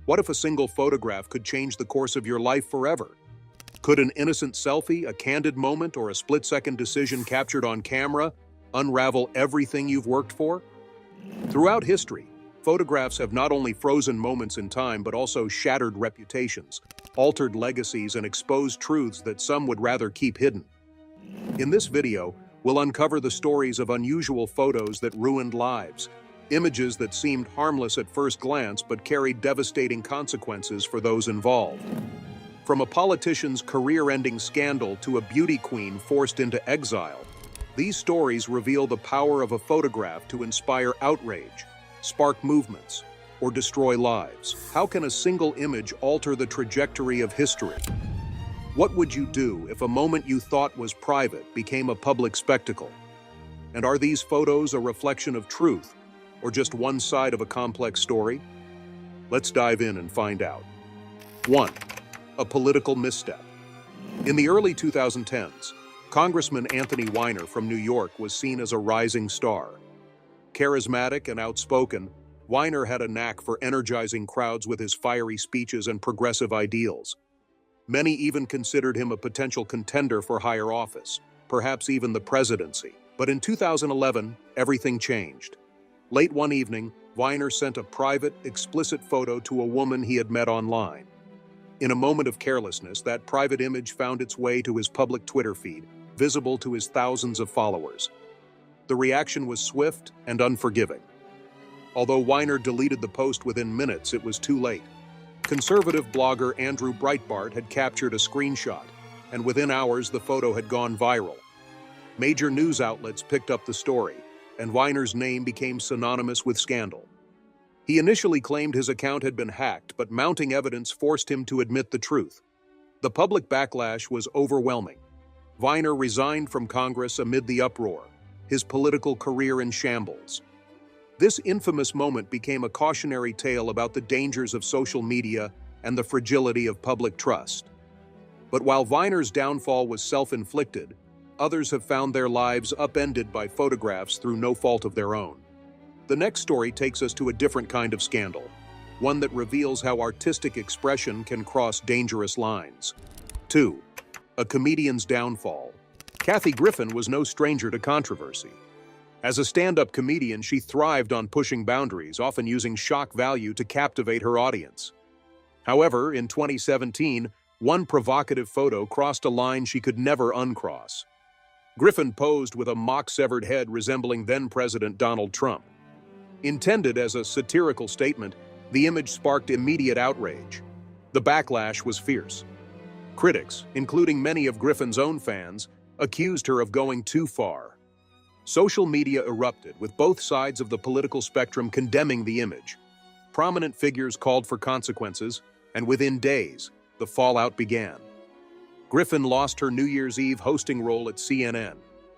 What if a single photograph could change the course of your life forever? Could an innocent selfie, a candid moment, or a split-second decision captured on camera unravel everything you've worked for? Throughout history, photographs have not only frozen moments in time but also shattered reputations, altered legacies, and exposed truths that some would rather keep hidden. In this video, we'll uncover the stories of unusual photos that ruined lives, images that seemed harmless at first glance but carried devastating consequences for those involved. From a politician's career-ending scandal to a beauty queen forced into exile, these stories reveal the power of a photograph to inspire outrage, spark movements, or destroy lives. How can a single image alter the trajectory of history? What would you do if a moment you thought was private became a public spectacle? And are these photos a reflection of truth, or just one side of a complex story? Let's dive in and find out. 1. A political misstep. In the early 2010s, Congressman Anthony Weiner from New York was seen as a rising star. Charismatic and outspoken, Weiner had a knack for energizing crowds with his fiery speeches and progressive ideals. Many even considered him a potential contender for higher office, perhaps even the presidency. But in 2011, everything changed. Late one evening, Weiner sent a private, explicit photo to a woman he had met online. In a moment of carelessness, that private image found its way to his public Twitter feed, visible to his thousands of followers. The reaction was swift and unforgiving. Although Weiner deleted the post within minutes, it was too late. Conservative blogger Andrew Breitbart had captured a screenshot, and within hours the photo had gone viral. Major news outlets picked up the story, and Weiner's name became synonymous with scandal. He initially claimed his account had been hacked, but mounting evidence forced him to admit the truth. The public backlash was overwhelming. Weiner resigned from Congress amid the uproar, his political career in shambles. This infamous moment became a cautionary tale about the dangers of social media and the fragility of public trust. But while Weiner's downfall was self-inflicted, others have found their lives upended by photographs through no fault of their own. The next story takes us to a different kind of scandal, one that reveals how artistic expression can cross dangerous lines. 2. A comedian's downfall. Kathy Griffin was no stranger to controversy. As a stand-up comedian, she thrived on pushing boundaries, often using shock value to captivate her audience. However, in 2017, one provocative photo crossed a line she could never uncross. Griffin posed with a mock-severed head resembling then-President Donald Trump. Intended as a satirical statement, the image sparked immediate outrage. The backlash was fierce. Critics, including many of Griffin's own fans, accused her of going too far. Social media erupted, with both sides of the political spectrum condemning the image. Prominent figures called for consequences, and within days, the fallout began. Griffin lost her New Year's Eve hosting role at CNN,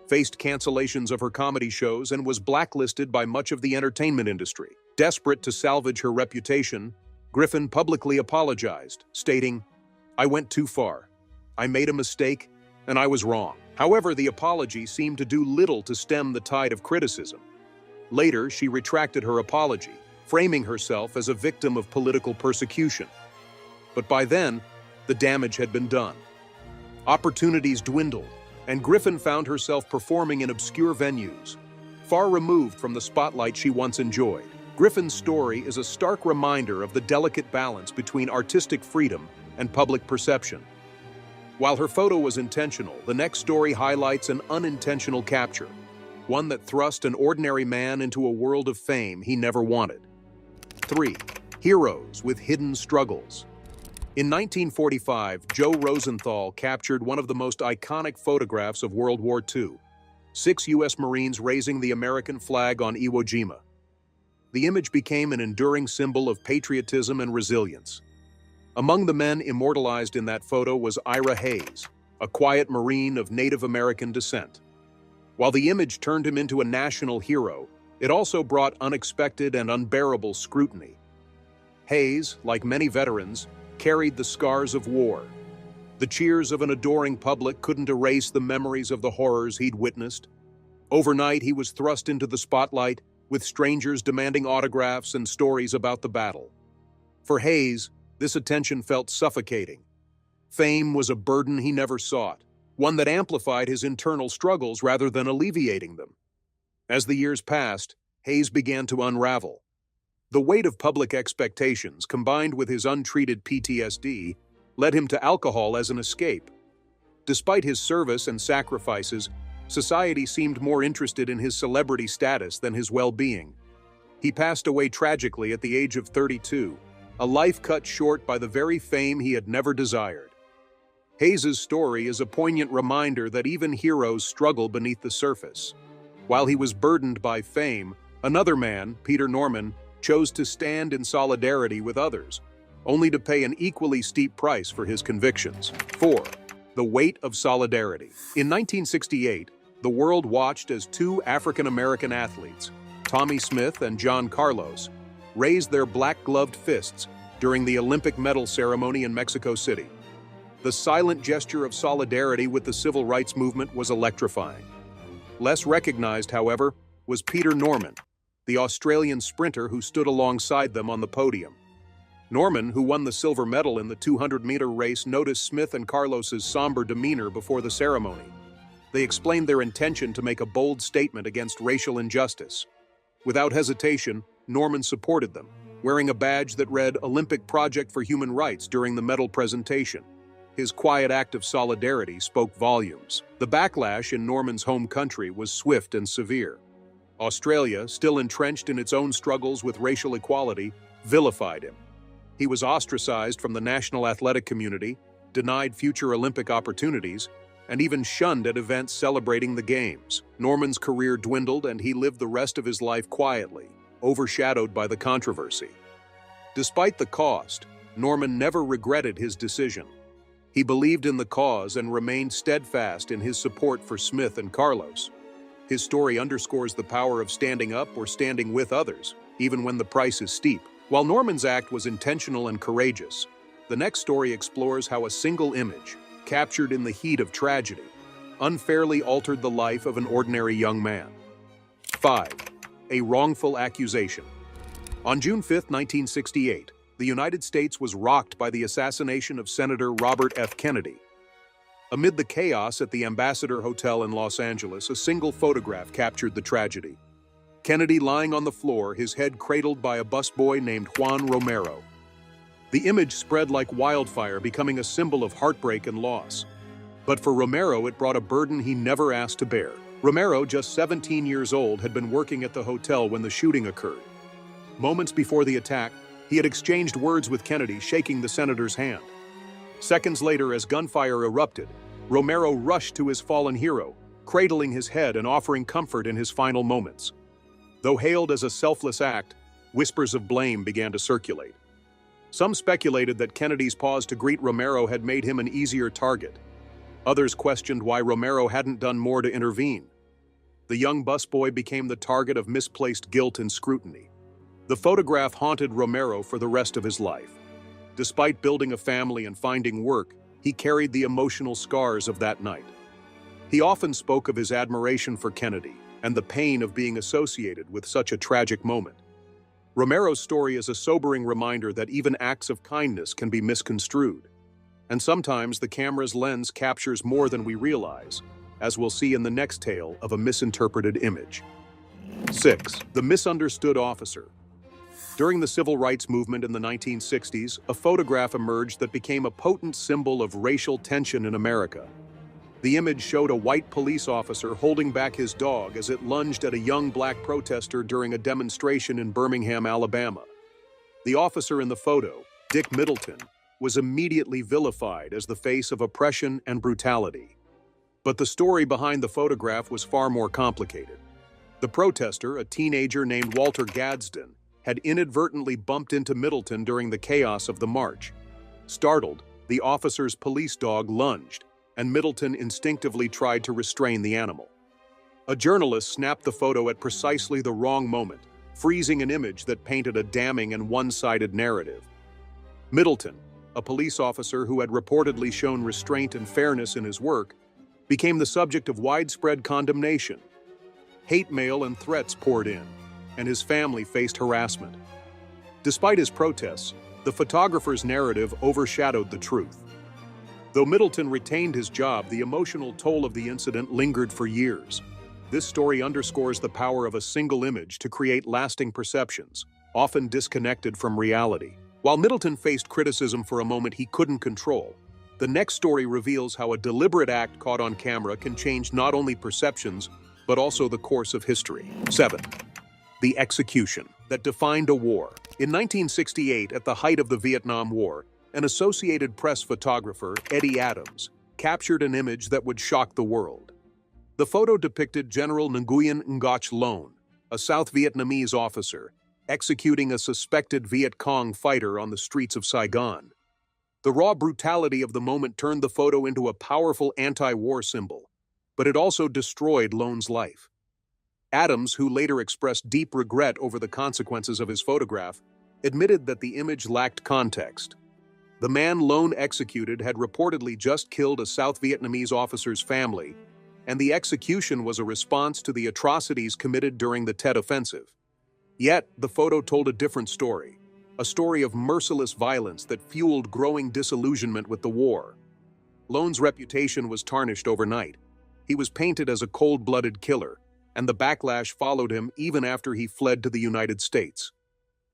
faced cancellations of her comedy shows, and was blacklisted by much of the entertainment industry. Desperate to salvage her reputation, Griffin publicly apologized, stating, "I went too far. I made a mistake, and I was wrong." However, the apology seemed to do little to stem the tide of criticism. Later, she retracted her apology, framing herself as a victim of political persecution. But by then, the damage had been done. Opportunities dwindled, and Griffin found herself performing in obscure venues, far removed from the spotlight she once enjoyed. Griffin's story is a stark reminder of the delicate balance between artistic freedom and public perception. While her photo was intentional, the next story highlights an unintentional capture, one that thrust an ordinary man into a world of fame he never wanted. 3. Heroes with hidden struggles. In 1945, Joe Rosenthal captured one of the most iconic photographs of World War II, 6 U.S. Marines raising the American flag on Iwo Jima. The image became an enduring symbol of patriotism and resilience. Among the men immortalized in that photo was Ira Hayes, a quiet Marine of Native American descent. While the image turned him into a national hero, it also brought unexpected and unbearable scrutiny. Hayes, like many veterans, carried the scars of war. The cheers of an adoring public couldn't erase the memories of the horrors he'd witnessed. Overnight, he was thrust into the spotlight, with strangers demanding autographs and stories about the battle. For Hayes, this attention felt suffocating. Fame was a burden he never sought, one that amplified his internal struggles rather than alleviating them. As the years passed, Hayes began to unravel. The weight of public expectations, combined with his untreated PTSD, led him to alcohol as an escape. Despite his service and sacrifices, society seemed more interested in his celebrity status than his well-being. He passed away tragically at the age of 32, a life cut short by the very fame he had never desired. Hayes's story is a poignant reminder that even heroes struggle beneath the surface. While he was burdened by fame, another man, Peter Norman, chose to stand in solidarity with others, only to pay an equally steep price for his convictions. 4. The weight of solidarity. In 1968, the world watched as two African-American athletes, Tommie Smith and John Carlos, raised their black-gloved fists during the Olympic medal ceremony in Mexico City. The silent gesture of solidarity with the civil rights movement was electrifying. Less recognized, however, was Peter Norman, the Australian sprinter who stood alongside them on the podium. Norman, who won the silver medal in the 200-meter race, noticed Smith and Carlos's somber demeanor before the ceremony. They explained their intention to make a bold statement against racial injustice. Without hesitation, Norman supported them, wearing a badge that read Olympic Project for Human Rights during the medal presentation. His quiet act of solidarity spoke volumes. The backlash in Norman's home country was swift and severe. Australia, still entrenched in its own struggles with racial equality, vilified him. He was ostracized from the national athletic community, denied future Olympic opportunities, and even shunned at events celebrating the Games. Norman's career dwindled, and he lived the rest of his life quietly, overshadowed by the controversy. Despite the cost, Norman never regretted his decision. He believed in the cause and remained steadfast in his support for Smith and Carlos. His story underscores the power of standing up or standing with others, even when the price is steep. While Norman's act was intentional and courageous, the next story explores how a single image, captured in the heat of tragedy, unfairly altered the life of an ordinary young man. 5. A wrongful accusation. On June 5, 1968, the United States was rocked by the assassination of Senator Robert F. Kennedy. Amid the chaos at the Ambassador Hotel in Los Angeles, a single photograph captured the tragedy. Kennedy lying on the floor, his head cradled by a busboy named Juan Romero. The image spread like wildfire, becoming a symbol of heartbreak and loss. But for Romero, it brought a burden he never asked to bear. Romero, just 17 years old, had been working at the hotel when the shooting occurred. Moments before the attack, he had exchanged words with Kennedy, shaking the senator's hand. Seconds later, as gunfire erupted, Romero rushed to his fallen hero, cradling his head and offering comfort in his final moments. Though hailed as a selfless act, whispers of blame began to circulate. Some speculated that Kennedy's pause to greet Romero had made him an easier target. Others questioned why Romero hadn't done more to intervene. The young busboy became the target of misplaced guilt and scrutiny. The photograph haunted Romero for the rest of his life. Despite building a family and finding work, he carried the emotional scars of that night. He often spoke of his admiration for Kennedy and the pain of being associated with such a tragic moment. Romero's story is a sobering reminder that even acts of kindness can be misconstrued. And sometimes the camera's lens captures more than we realize, as we'll see in the next tale of a misinterpreted image. 6. The misunderstood officer. During the civil rights movement in the 1960s, a photograph emerged that became a potent symbol of racial tension in America. The image showed a white police officer holding back his dog as it lunged at a young black protester during a demonstration in Birmingham, Alabama. The officer in the photo, Dick Middleton, was immediately vilified as the face of oppression and brutality. But the story behind the photograph was far more complicated. The protester, a teenager named Walter Gadsden, had inadvertently bumped into Middleton during the chaos of the march. Startled, the officer's police dog lunged, and Middleton instinctively tried to restrain the animal. A journalist snapped the photo at precisely the wrong moment, freezing an image that painted a damning and one-sided narrative. Middleton, a police officer who had reportedly shown restraint and fairness in his work, became the subject of widespread condemnation. Hate mail and threats poured in, and his family faced harassment. Despite his protests, The photographer's narrative overshadowed the truth. Though Middleton retained his job, the emotional toll of the incident lingered for years. This story underscores the power of a single image to create lasting perceptions, often disconnected from reality. While Middleton faced criticism for a moment he couldn't control, the next story reveals how a deliberate act caught on camera can change not only perceptions, but also the course of history. 7. The execution that defined a war. In 1968, at the height of the Vietnam War, an Associated Press photographer, Eddie Adams, captured an image that would shock the world. The photo depicted General Nguyen Ngoc Loan, a South Vietnamese officer, executing a suspected Viet Cong fighter on the streets of Saigon. The raw brutality of the moment turned the photo into a powerful anti-war symbol, but it also destroyed Loan's life. Adams, who later expressed deep regret over the consequences of his photograph, admitted that the image lacked context. The man Loan executed had reportedly just killed a South Vietnamese officer's family, and the execution was a response to the atrocities committed during the Tet Offensive. Yet, the photo told a different story, a story of merciless violence that fueled growing disillusionment with the war. Loan's reputation was tarnished overnight. He was painted as a cold-blooded killer, and the backlash followed him even after he fled to the United States.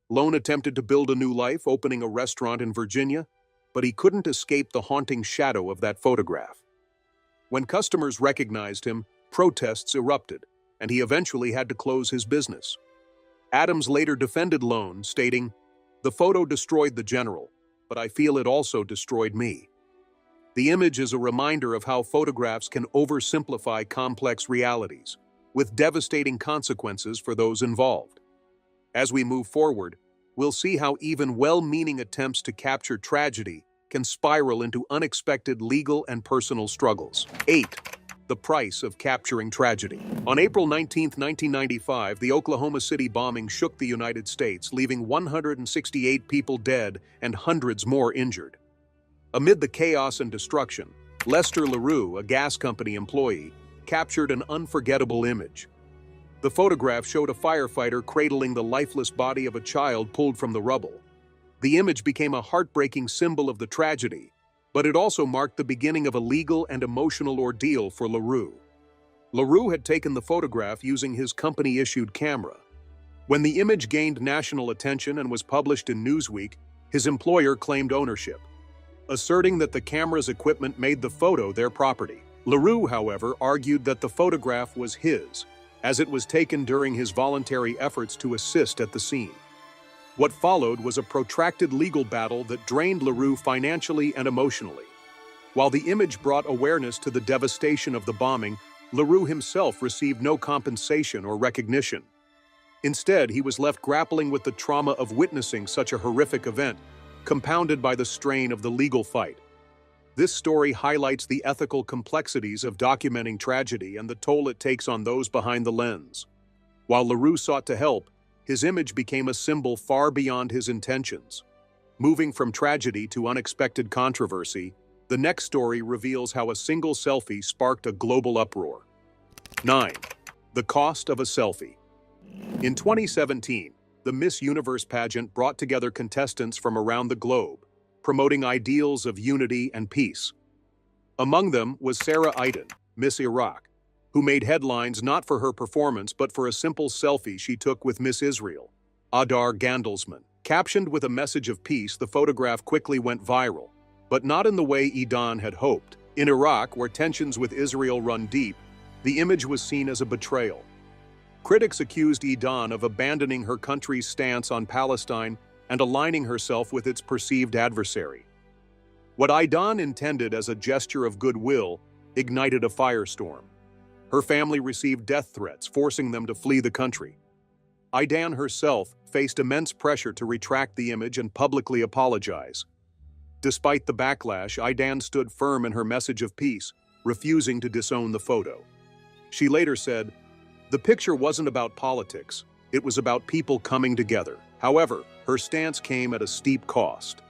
Loan attempted to build a new life, opening a restaurant in Virginia, but he couldn't escape the haunting shadow of that photograph. When customers recognized him, protests erupted, and he eventually had to close his business. Adams later defended Loan, stating, "The photo destroyed the general, but I feel it also destroyed me." The image is a reminder of how photographs can oversimplify complex realities, with devastating consequences for those involved. As we move forward, we'll see how even well-meaning attempts to capture tragedy can spiral into unexpected legal and personal struggles. 8. The price of capturing tragedy. On April 19, 1995, the Oklahoma City bombing shook the United States, leaving 168 people dead and hundreds more injured. Amid the chaos and destruction, Lester LaRue, a gas company employee, captured an unforgettable image. The photograph showed a firefighter cradling the lifeless body of a child pulled from the rubble. The image became a heartbreaking symbol of the tragedy, but it also marked the beginning of a legal and emotional ordeal for LaRue. LaRue had taken the photograph using his company-issued camera. When the image gained national attention and was published in Newsweek, his employer claimed ownership, asserting that the camera's equipment made the photo their property. LaRue, however, argued that the photograph was his, as it was taken during his voluntary efforts to assist at the scene. What followed was a protracted legal battle that drained LaRue financially and emotionally. While the image brought awareness to the devastation of the bombing, LaRue himself received no compensation or recognition. Instead, he was left grappling with the trauma of witnessing such a horrific event, compounded by the strain of the legal fight. This story highlights the ethical complexities of documenting tragedy and the toll it takes on those behind the lens. While LaRue sought to help, his image became a symbol far beyond his intentions. Moving from tragedy to unexpected controversy, the next story reveals how a single selfie sparked a global uproar. 9. The cost of a selfie. In 2017, the Miss Universe pageant brought together contestants from around the globe, promoting ideals of unity and peace. Among them was Sarah Aiden, Miss Iraq, who made headlines not for her performance but for a simple selfie she took with Miss Israel, Adar Gandelsman. Captioned with a message of peace, the photograph quickly went viral, but not in the way Aiden had hoped. In Iraq, where tensions with Israel run deep, the image was seen as a betrayal. Critics accused Aiden of abandoning her country's stance on Palestine and aligning herself with its perceived adversary. What Aiden intended as a gesture of goodwill ignited a firestorm. Her family received death threats, forcing them to flee the country. Aiden herself faced immense pressure to retract the image and publicly apologize. Despite the backlash, Aiden stood firm in her message of peace, refusing to disown the photo. She later said, "The picture wasn't about politics, it was about people coming together." However, her stance came at a steep cost.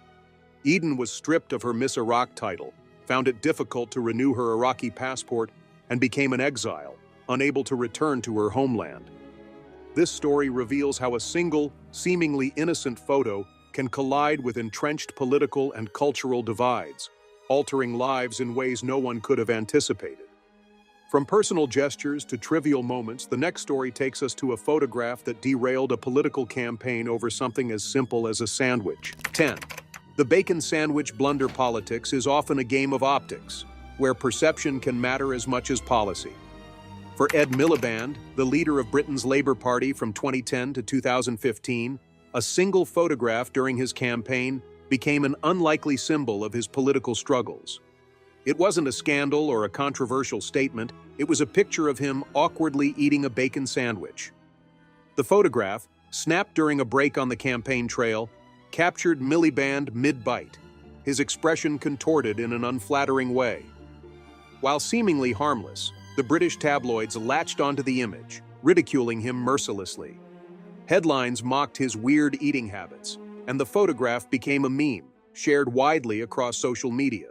Aiden was stripped of her Miss Iraq title, found it difficult to renew her Iraqi passport, and became an exile, unable to return to her homeland. This story reveals how a single, seemingly innocent photo can collide with entrenched political and cultural divides, altering lives in ways no one could have anticipated. From personal gestures to trivial moments, the next story takes us to a photograph that derailed a political campaign over something as simple as a sandwich. 10. The bacon sandwich blunder. Politics is often a game of optics, where perception can matter as much as policy. For Ed Miliband, the leader of Britain's Labour Party from 2010 to 2015, a single photograph during his campaign became an unlikely symbol of his political struggles. It wasn't a scandal or a controversial statement, it was a picture of him awkwardly eating a bacon sandwich. The photograph, snapped during a break on the campaign trail, captured Miliband mid-bite, his expression contorted in an unflattering way. While seemingly harmless, the British tabloids latched onto the image, ridiculing him mercilessly. Headlines mocked his weird eating habits, and the photograph became a meme, shared widely across social media.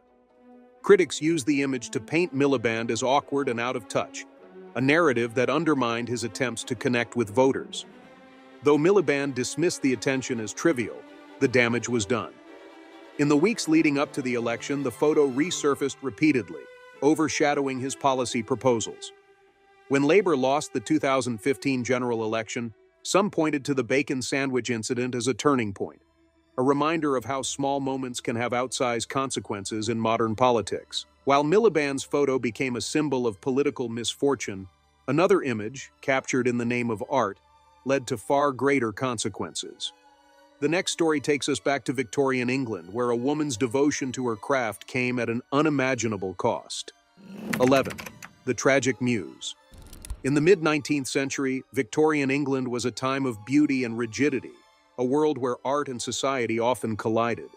Critics used the image to paint Miliband as awkward and out of touch, a narrative that undermined his attempts to connect with voters. Though Miliband dismissed the attention as trivial, the damage was done. In the weeks leading up to the election, the photo resurfaced repeatedly, overshadowing his policy proposals. When Labour lost the 2015 general election, some pointed to the bacon sandwich incident as a turning point, a reminder of how small moments can have outsized consequences in modern politics. While Miliband's photo became a symbol of political misfortune, another image, captured in the name of art, led to far greater consequences. The next story takes us back to Victorian England, where a woman's devotion to her craft came at an unimaginable cost. 11. The Tragic Muse. In the mid-19th century, Victorian England was a time of beauty and rigidity, a world where art and society often collided.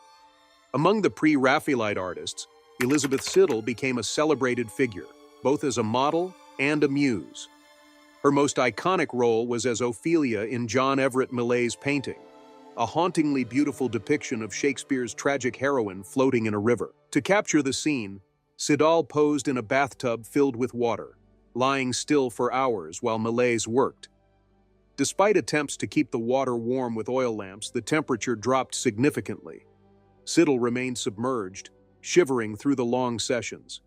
Among the pre-Raphaelite artists, Elizabeth Siddal became a celebrated figure, both as a model and a muse. Her most iconic role was as Ophelia in John Everett Millet's painting, a hauntingly beautiful depiction of Shakespeare's tragic heroine floating in a river. To capture the scene, Siddal posed in a bathtub filled with water, lying still for hours while Millet worked. Despite attempts to keep the water warm with oil lamps, the temperature dropped significantly. Siddal remained submerged, shivering through the long sessions.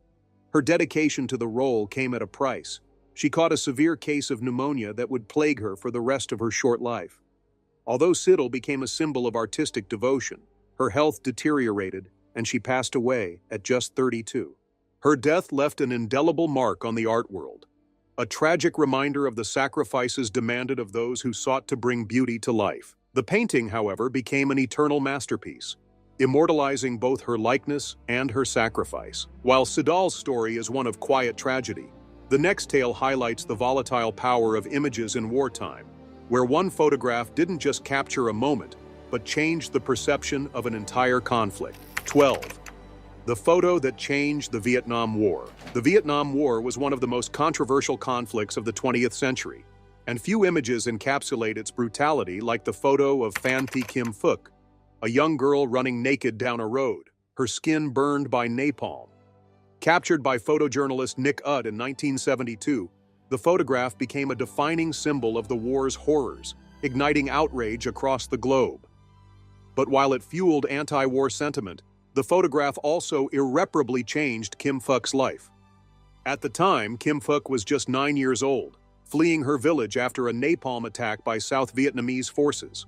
Her dedication to the role came at a price. She caught a severe case of pneumonia that would plague her for the rest of her short life. Although Siddal became a symbol of artistic devotion, her health deteriorated and she passed away at just 32. Her death left an indelible mark on the art world, a tragic reminder of the sacrifices demanded of those who sought to bring beauty to life. The painting, however, became an eternal masterpiece, immortalizing both her likeness and her sacrifice. While Siddal's story is one of quiet tragedy, the next tale highlights the volatile power of images in wartime, where one photograph didn't just capture a moment, but changed the perception of an entire conflict. 12. The photo that changed the Vietnam War. The Vietnam War was one of the most controversial conflicts of the 20th century, and few images encapsulate its brutality like the photo of Phan Thi Kim Phuc, a young girl running naked down a road, her skin burned by napalm. Captured by photojournalist Nick Udd in 1972, the photograph became a defining symbol of the war's horrors, igniting outrage across the globe. But while it fueled anti-war sentiment, the photograph also irreparably changed Kim Phuc's life. At the time, Kim Phuc was just 9 years old, fleeing her village after a napalm attack by South Vietnamese forces.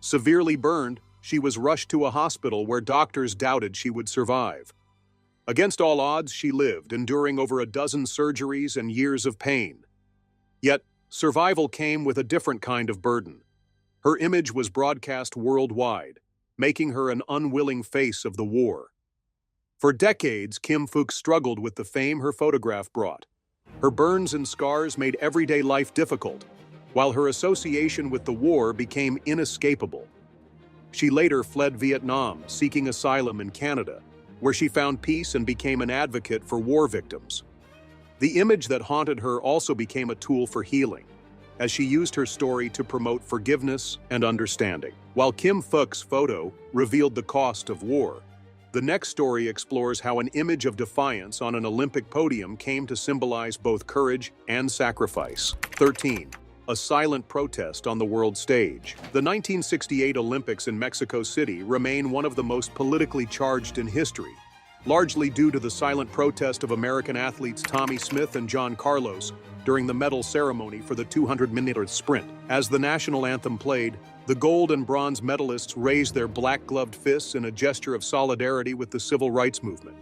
Severely burned, she was rushed to a hospital where doctors doubted she would survive. Against all odds, she lived, enduring over a dozen surgeries and years of pain. Yet, survival came with a different kind of burden. Her image was broadcast worldwide, making her an unwilling face of the war. For decades, Kim Phuc struggled with the fame her photograph brought. Her burns and scars made everyday life difficult, while her association with the war became inescapable. She later fled Vietnam, seeking asylum in Canada, where she found peace and became an advocate for war victims. The image that haunted her also became a tool for healing, as she used her story to promote forgiveness and understanding. While Kim Phuc's photo revealed the cost of war, the next story explores how an image of defiance on an Olympic podium came to symbolize both courage and sacrifice. 13. a silent protest on the world stage. The 1968 Olympics in Mexico City remain one of the most politically charged in history, largely due to the silent protest of American athletes Tommie Smith and John Carlos during the medal ceremony for the 200-meter sprint. As the national anthem played, the gold and bronze medalists raised their black-gloved fists in a gesture of solidarity with the civil rights movement.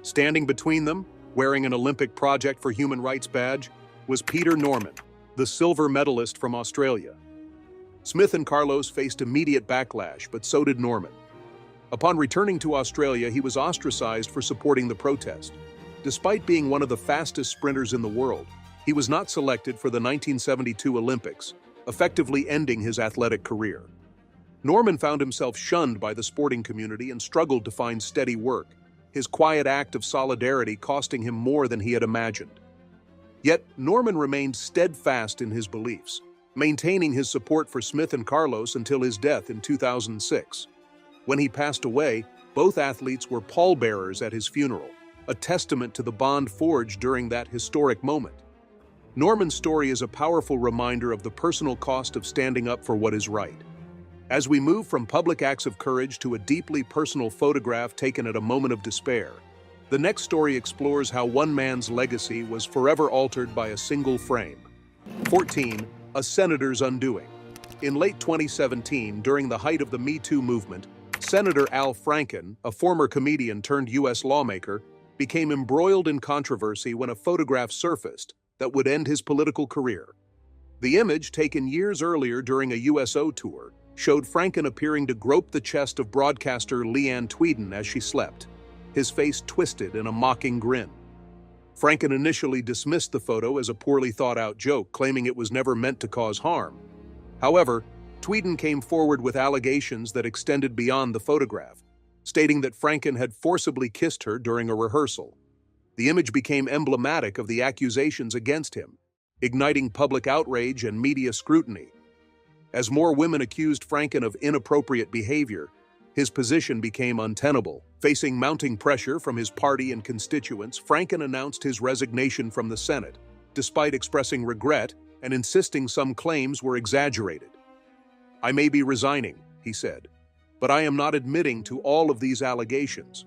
Standing between them, wearing an Olympic Project for Human Rights badge, was Peter Norman, the silver medalist from Australia. Smith and Carlos faced immediate backlash, but so did Norman. Upon returning to Australia, he was ostracized for supporting the protest. Despite being one of the fastest sprinters in the world, he was not selected for the 1972 Olympics, effectively ending his athletic career. Norman found himself shunned by the sporting community and struggled to find steady work, his quiet act of solidarity costing him more than he had imagined. Yet, Norman remained steadfast in his beliefs, maintaining his support for Smith and Carlos until his death in 2006. When he passed away, both athletes were pallbearers at his funeral, a testament to the bond forged during that historic moment. Norman's story is a powerful reminder of the personal cost of standing up for what is right. As we move from public acts of courage to a deeply personal photograph taken at a moment of despair, the next story explores how one man's legacy was forever altered by a single frame. 14. A senator's undoing. In late 2017, during the height of the Me Too movement, Senator Al Franken, a former comedian turned U.S. lawmaker, became embroiled in controversy when a photograph surfaced that would end his political career. The image, taken years earlier during a USO tour, showed Franken appearing to grope the chest of broadcaster Leanne Tweeden as she slept, his face twisted in a mocking grin. Franken initially dismissed the photo as a poorly thought-out joke, claiming it was never meant to cause harm. However, Tweeden came forward with allegations that extended beyond the photograph, stating that Franken had forcibly kissed her during a rehearsal. The image became emblematic of the accusations against him, igniting public outrage and media scrutiny. As more women accused Franken of inappropriate behavior, his position became untenable. Facing mounting pressure from his party and constituents, Franken announced his resignation from the Senate, despite expressing regret and insisting some claims were exaggerated. "I may be resigning," he said, "but I am not admitting to all of these allegations."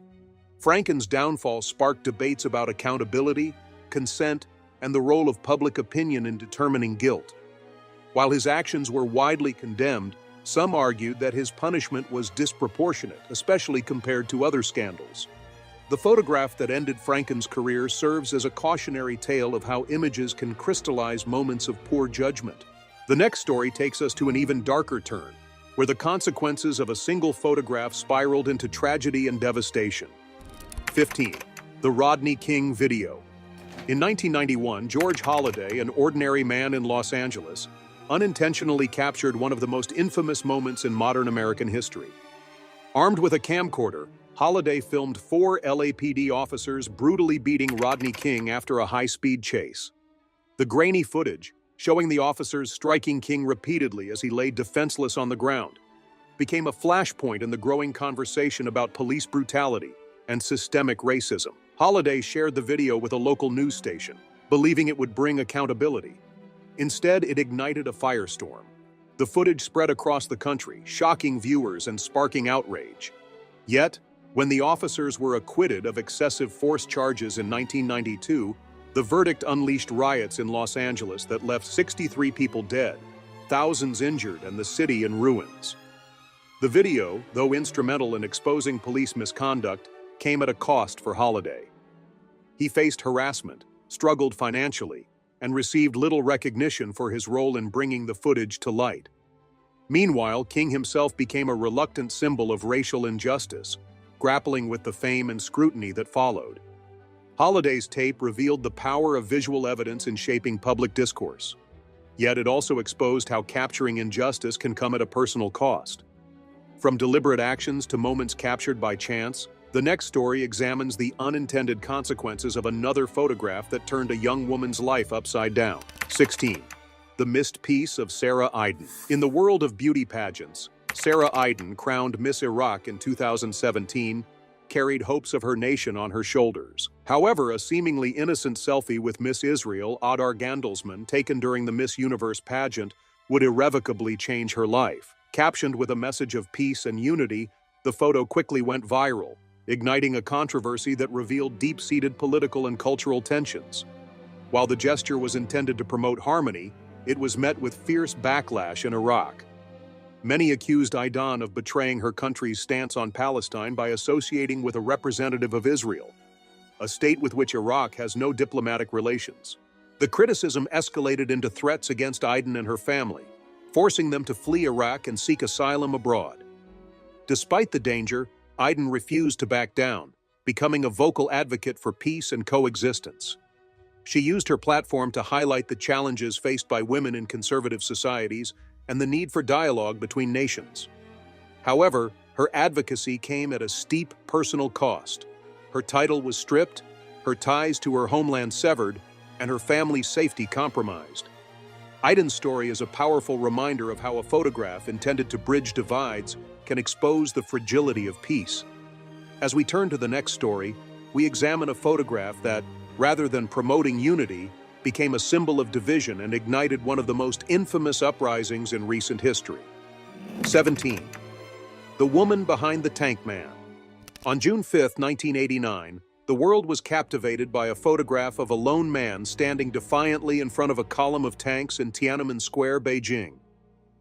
Franken's downfall sparked debates about accountability, consent, and the role of public opinion in determining guilt. While his actions were widely condemned, some argued that his punishment was disproportionate, especially compared to other scandals. The photograph that ended Franken's career serves as a cautionary tale of how images can crystallize moments of poor judgment. The next story takes us to an even darker turn, where the consequences of a single photograph spiraled into tragedy and devastation. 15. The Rodney King video. In 1991, George Holliday, an ordinary man in Los Angeles, unintentionally captured one of the most infamous moments in modern American history. Armed with a camcorder, Holliday filmed 4 LAPD officers brutally beating Rodney King after a high-speed chase. The grainy footage, showing the officers striking King repeatedly as he lay defenseless on the ground, became a flashpoint in the growing conversation about police brutality and systemic racism. Holliday shared the video with a local news station, believing it would bring accountability. Instead, it ignited a firestorm. The footage spread across the country, shocking viewers and sparking outrage. Yet, when the officers were acquitted of excessive force charges in 1992, the verdict unleashed riots in Los Angeles that left 63 people dead, thousands injured, and the city in ruins. The video, though instrumental in exposing police misconduct, came at a cost for Holliday. He faced harassment, struggled financially, and received little recognition for his role in bringing the footage to light. Meanwhile, King himself became a reluctant symbol of racial injustice, grappling with the fame and scrutiny that followed. Holliday's tape revealed the power of visual evidence in shaping public discourse. Yet it also exposed how capturing injustice can come at a personal cost. From deliberate actions to moments captured by chance, the next story examines the unintended consequences of another photograph that turned a young woman's life upside down. 16. The missed piece of Sarah Iden. In the world of beauty pageants, Sarah Iden, crowned Miss Iraq in 2017, carried hopes of her nation on her shoulders. However, a seemingly innocent selfie with Miss Israel, Adar Gandelsman, taken during the Miss Universe pageant, would irrevocably change her life. Captioned with a message of peace and unity, the photo quickly went viral, igniting a controversy that revealed deep-seated political and cultural tensions. While the gesture was intended to promote harmony, it was met with fierce backlash in Iraq. Many accused Aidan of betraying her country's stance on Palestine by associating with a representative of Israel, a state with which Iraq has no diplomatic relations. The criticism escalated into threats against Aidan and her family, forcing them to flee Iraq and seek asylum abroad. Despite the danger, Aidan refused to back down, becoming a vocal advocate for peace and coexistence. She used her platform to highlight the challenges faced by women in conservative societies and the need for dialogue between nations. However, her advocacy came at a steep personal cost. Her title was stripped, her ties to her homeland severed, and her family's safety compromised. Aidan's story is a powerful reminder of how a photograph intended to bridge divides can expose the fragility of peace. As we turn to the next story, we examine a photograph that, rather than promoting unity, became a symbol of division and ignited one of the most infamous uprisings in recent history. 17. The Woman Behind the Tank Man. On June 5, 1989, the world was captivated by a photograph of a lone man standing defiantly in front of a column of tanks in Tiananmen Square, Beijing.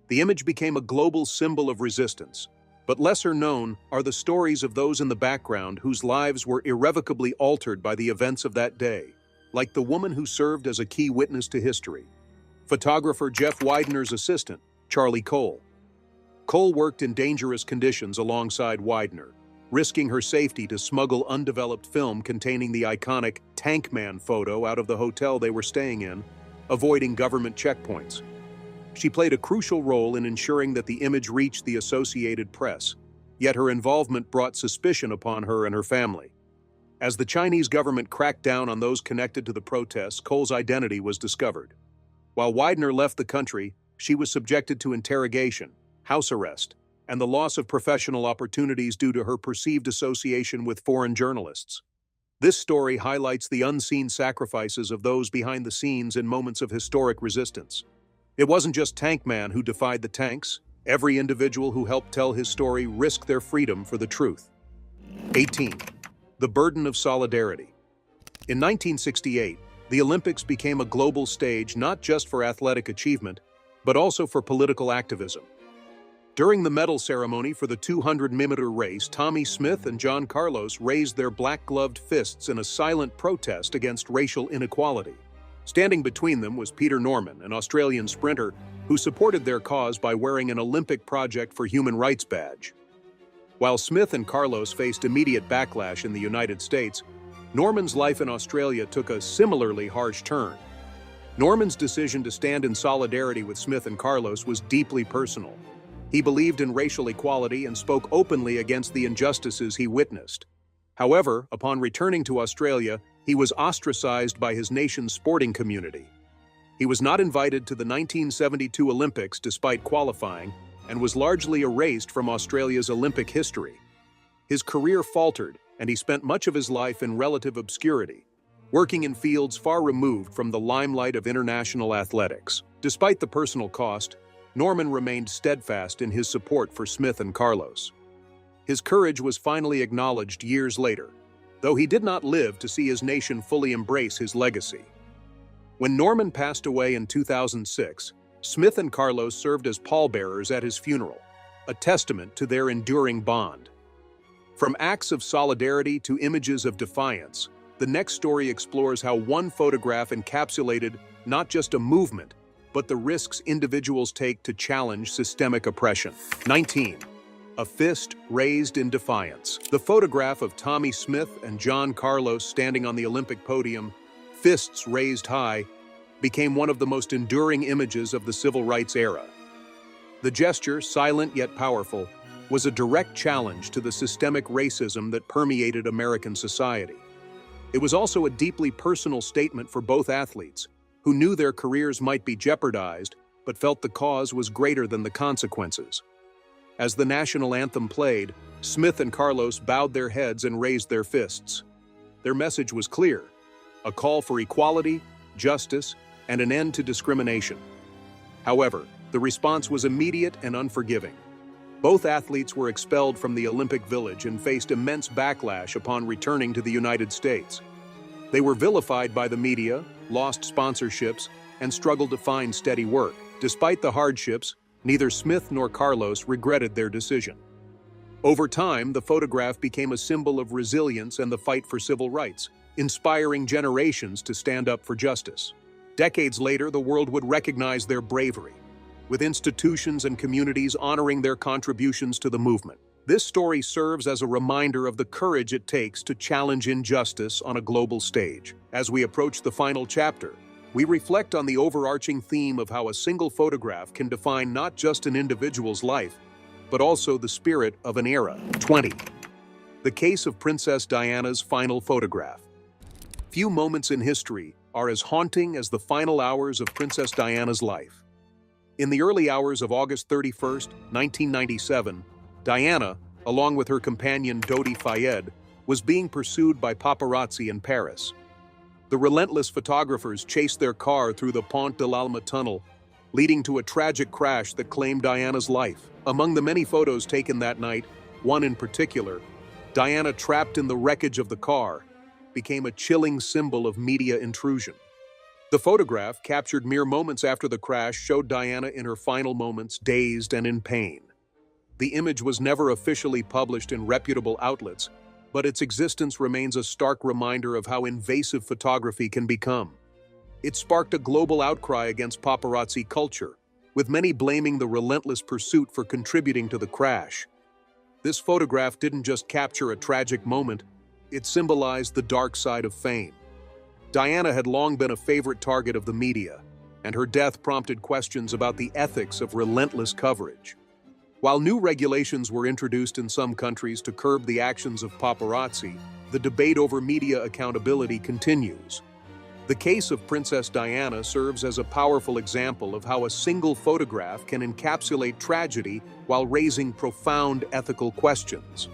The image became a global symbol of resistance, but lesser known are the stories of those in the background whose lives were irrevocably altered by the events of that day, like the woman who served as a key witness to history. Photographer Jeff Widener's assistant, Charlie Cole. Cole worked in dangerous conditions alongside Widener, risking her safety to smuggle undeveloped film containing the iconic Tank Man photo out of the hotel they were staying in, avoiding government checkpoints. She played a crucial role in ensuring that the image reached the Associated Press, yet her involvement brought suspicion upon her and her family. As the Chinese government cracked down on those connected to the protests, Cole's identity was discovered. While Widener left the country, she was subjected to interrogation, house arrest, and the loss of professional opportunities due to her perceived association with foreign journalists. This story highlights the unseen sacrifices of those behind the scenes in moments of historic resistance. It wasn't just Tank Man who defied the tanks. Every individual who helped tell his story risked their freedom for the truth. 18. The Burden of Solidarity. In 1968, the Olympics became a global stage not just for athletic achievement, but also for political activism. During the medal ceremony for the 200-meter race, Tommie Smith and John Carlos raised their black-gloved fists in a silent protest against racial inequality. Standing between them was Peter Norman, an Australian sprinter who supported their cause by wearing an Olympic Project for Human Rights badge. While Smith and Carlos faced immediate backlash in the United States, Norman's life in Australia took a similarly harsh turn. Norman's decision to stand in solidarity with Smith and Carlos was deeply personal. He believed in racial equality and spoke openly against the injustices he witnessed. However, upon returning to Australia, he was ostracized by his nation's sporting community. He was not invited to the 1972 Olympics despite qualifying, and was largely erased from Australia's Olympic history. His career faltered, and he spent much of his life in relative obscurity, working in fields far removed from the limelight of international athletics. Despite the personal cost, Norman remained steadfast in his support for Smith and Carlos. His courage was finally acknowledged years later, though he did not live to see his nation fully embrace his legacy. When Norman passed away in 2006, Smith and Carlos served as pallbearers at his funeral, a testament to their enduring bond. From acts of solidarity to images of defiance, the next story explores how one photograph encapsulated not just a movement, but the risks individuals take to challenge systemic oppression. 19. A Fist Raised in Defiance. The photograph of Tommie Smith and John Carlos standing on the Olympic podium, fists raised high, became one of the most enduring images of the civil rights era. The gesture, silent yet powerful, was a direct challenge to the systemic racism that permeated American society. It was also a deeply personal statement for both athletes, who knew their careers might be jeopardized, but felt the cause was greater than the consequences. As the national anthem played, Smith and Carlos bowed their heads and raised their fists. Their message was clear: a call for equality, justice, and an end to discrimination. However, the response was immediate and unforgiving. Both athletes were expelled from the Olympic Village and faced immense backlash upon returning to the United States. They were vilified by the media, lost sponsorships, and struggled to find steady work. Despite the hardships, neither Smith nor Carlos regretted their decision. Over time, the photograph became a symbol of resilience and the fight for civil rights, inspiring generations to stand up for justice. Decades later, the world would recognize their bravery, with institutions and communities honoring their contributions to the movement. This story serves as a reminder of the courage it takes to challenge injustice on a global stage. As we approach the final chapter, we reflect on the overarching theme of how a single photograph can define not just an individual's life, but also the spirit of an era. 20. The case of Princess Diana's final photograph. Few moments in history are as haunting as the final hours of Princess Diana's life. In the early hours of August 31st, 1997, Diana, along with her companion Dodi Fayed, was being pursued by paparazzi in Paris. The relentless photographers chased their car through the Pont de l'Alma tunnel, leading to a tragic crash that claimed Diana's life. Among the many photos taken that night, one in particular, Diana trapped in the wreckage of the car, became a chilling symbol of media intrusion. The photograph, captured mere moments after the crash, showed Diana in her final moments, dazed and in pain. The image was never officially published in reputable outlets, but its existence remains a stark reminder of how invasive photography can become. It sparked a global outcry against paparazzi culture, with many blaming the relentless pursuit for contributing to the crash. This photograph didn't just capture a tragic moment, it symbolized the dark side of fame. Diana had long been a favorite target of the media, and her death prompted questions about the ethics of relentless coverage. While new regulations were introduced in some countries to curb the actions of paparazzi, the debate over media accountability continues. The case of Princess Diana serves as a powerful example of how a single photograph can encapsulate tragedy while raising profound ethical questions.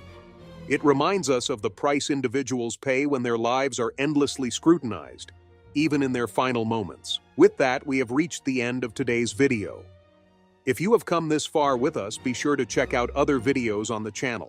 It reminds us of the price individuals pay when their lives are endlessly scrutinized, even in their final moments. With that, we have reached the end of today's video. If you have come this far with us, be sure to check out other videos on the channel.